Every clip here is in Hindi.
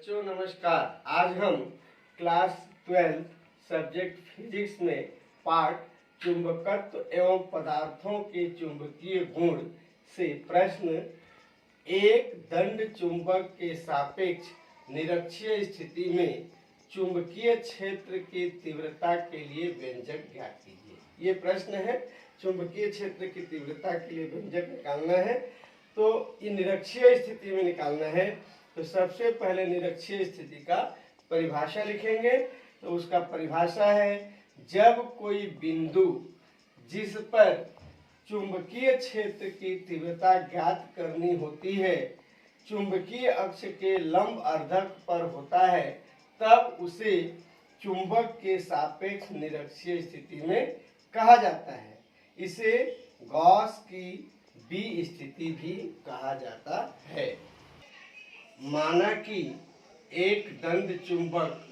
बच्चों नमस्कार। आज हम क्लास 12 सब्जेक्ट फिजिक्स में पार्ट चुंबकत्व एवं पदार्थों के चुंबकीय गुण से प्रश्न एक दंड चुंबक के सापेक्ष निरक्षीय स्थिति में चुंबकीय क्षेत्र की तीव्रता के लिए व्यंजक ज्ञात कीजिए। ये प्रश्न है, चुंबकीय क्षेत्र की तीव्रता के लिए व्यंजक निकालना है। तो ये निरक्षीय स्थिति में निकालना है। तो सबसे पहले निरक्षीय स्थिति का परिभाषा लिखेंगे। तो उसका परिभाषा है, जब कोई बिंदु जिस पर चुंबकीय क्षेत्र की तीव्रता ज्ञात करनी होती है चुंबकीय अक्ष के लंब अर्धक पर होता है, तब उसे चुंबक के सापेक्ष निरक्षीय स्थिति में कहा जाता है। इसे गॉस की बी स्थिति भी कहा जाता है। माना कि एक दंड चुंबक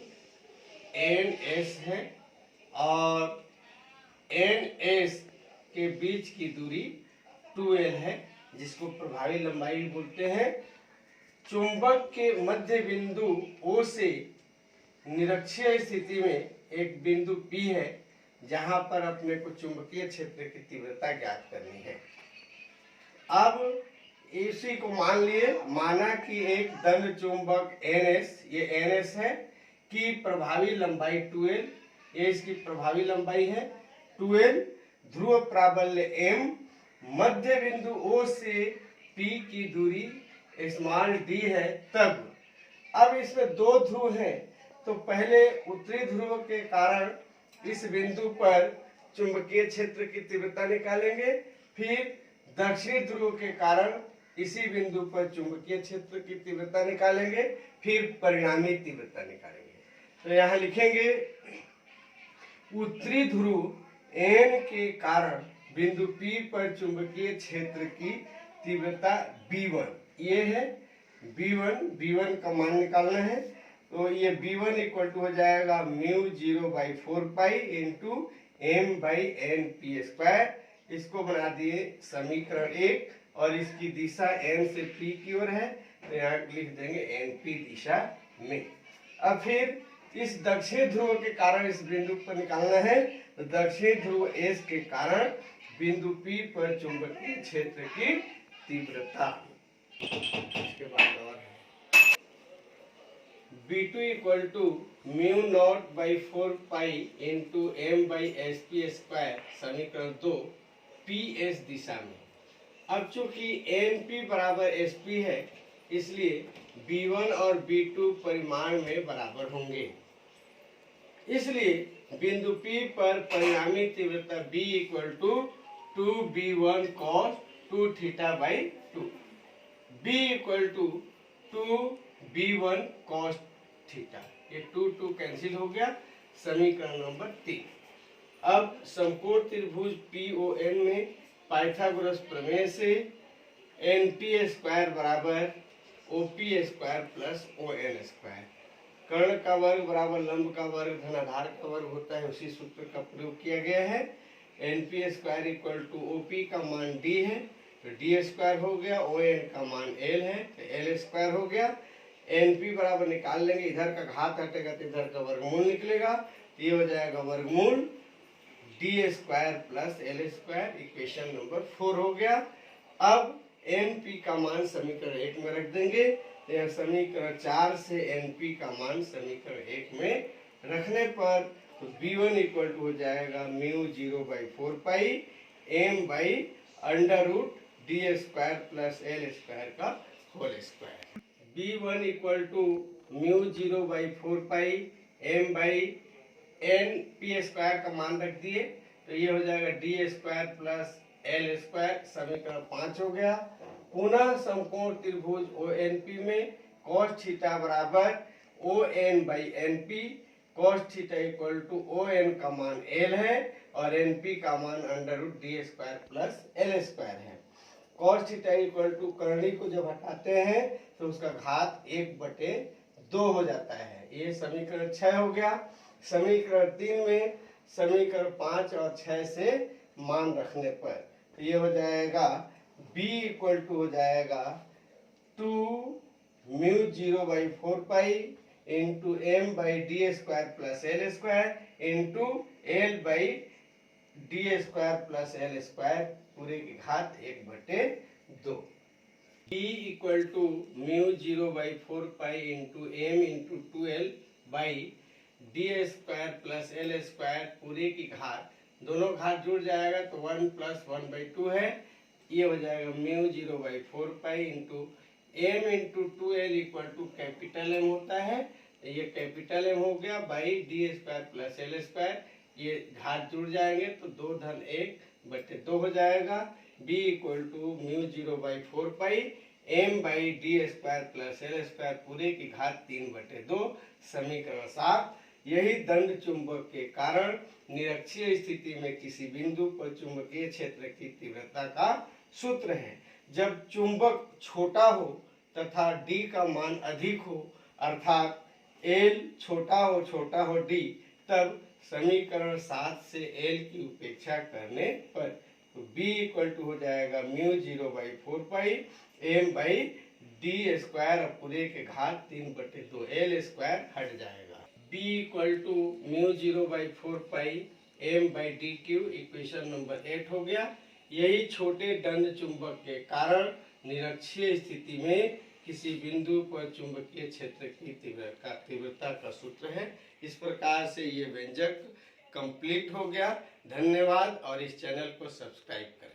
NS है और NS के बीच की दूरी 2L है, जिसको प्रभावी लंबाई बोलते हैं। चुंबक के मध्य बिंदु O से निरक्षीय स्थिति में एक बिंदु P है, जहां पर अपने को चुंबकीय क्षेत्र की तीव्रता ज्ञात करनी है। अब इसी को मान लिए, माना कि एक दंड चुंबक NS, ये NS है, की प्रभावी लंबाई 2L, ये इसकी प्रभावी लंबाई है 2L, ध्रुव प्राबल्य M, मध्य बिंदु O से P की दूरी स्मॉल d है। तब अब इसमें दो ध्रुव हैं, तो पहले उत्तरी ध्रुव के कारण इस बिंदु पर चुंबकीय क्षेत्र की तीव्रता निकालेंगे, फिर दक्षिणी ध्रुव के कारण इसी बिंदु पर चुंबकीय क्षेत्र की तीव्रता निकालेंगे, फिर परिणामी तीव्रता निकालेंगे। तो यहाँ लिखेंगे उत्तरी ध्रुव N के कारण बिंदु P पर चुंबकीय क्षेत्र की तीव्रता B1, ये है B1 का मान निकालना है। तो ये B1 इक्वल टू हो जाएगा μ0/4 पाई इंटू m/n/p²। इसको बना दिए समीकरण 1 और इसकी दिशा n से p की ओर है, तो यहाँ लिख देंगे np दिशा में। अब फिर इस दक्षिणी ध्रुव के कारण इस बिंदु पर निकालना है। तो दक्षिणी ध्रुव S के कारण बिंदु P पर चुंबकीय क्षेत्र की तीव्रता। इसके बाद और B2 equal to μ0/4 pi into m/sp², समीकरण 2, PS दिशा में। अब चूंकि NP बराबर SP है, इसलिए B1 और B2 परिमाण में बराबर होंगे। इसलिए बिंदु P पर परिणामी तीव्रता B equal to 2B1 cos 2θ/2, B equal to 2B1 cos theta. ये 2 कैंसिल हो गया, समीकरण नंबर 3। अब समकोण त्रिभुज PON में पाइथागोरस प्रमेय से NP² बराबर OP² प्लस ON², कर्ण का वर्ग बराबर लंब का वर्ग धन आधार का वर्ग होता है, उसी सूत्र का प्रयोग किया गया है। NP² इक्वल टू OP का मान D है, तो D² हो गया, ON का मान L है, तो L² हो गया। NP बराबर निकाल लेंगे, इधर का घात हटेगा तो इधर का वर्गमूल निकलेगा, तो ये हो जाएगा वर्गमूल D² plus L², equation number 4 हो गया। अब NP का मान समीकरण 1 में रख देंगे, तो यह समीकरण 4 से NP का मान समीकरण 1 में रखने पर तो B1 इक्वल टू हो जाएगा μ0/4 पाई m/√D² प्लस L² का whole square. B1 equal to μ0/4 pi m/n p² का मान रख दिए, तो ये हो जाएगा D² प्लस L², समीकरण 5 हो गया। पुनः समकोण त्रिभुज ONP में cos थीटा बराबर ON/NP, cos theta equal to ON का मान L है और NP का मान √D² प्लस L² है। cos थीटा इक्वल टू कर्णी को जब हटाते हैं तो उसका घात 1/2 हो जाता है। ये समीकरण 6 हो गया। समीकरण 3 में समीकरण 5 और 6 से मान रखने पर तो ये हो जाएगा B इक्वल टू हो जाएगा 2 mu 0/4 into M by D square plus L square into L by D square plus L square पूरे की घात 1/2। b equal to mu 0/4 into M into 2l by D square plus L square पूरे की घात, दोनों घात जुड़ जाएगा तो 1 + 1/2 है। ये हो जाएगा mu 0/4 into M into 2l equal to capital M होता है, ये कैपिटल एम हो गया by D square plus L square, ये घात जुड़ जाएंगे तो 2 धन 1/2 हो जाएगा। b equal to mu 0/4 M by D square plus L square पूरे की घात 3/2। समीकरण 7। यही दंड चुंबक के कारण निरक्षीय स्थिति में किसी बिंदु पर चुंबकीय क्षेत्र की तीव्रता का सूत्र है। जब चुंबक छोटा हो तथा d का मान अधिक हो, अर्थात l छोटा हो d, तब समीकरण 7 से l की उपेक्षा करने पर तो b इक्वल टू हो जाएगा mu 0/4 M by D square पूरे के घात 3/2, एल स्क्वायर हट जाएगा। b equal to mu 0/4 M by D cube equation number 8 हो गया। यही छोटे दंड चुंबक के कारण निरक्षीय स्थिति में किसी बिंदु पर चुंबकीय क्षेत्र की तीव्रता का सूत्र है। इस प्रकार से ये व्यंजक कंप्लीट हो गया। धन्यवाद और इस चैनल को सब्सक्राइब करें।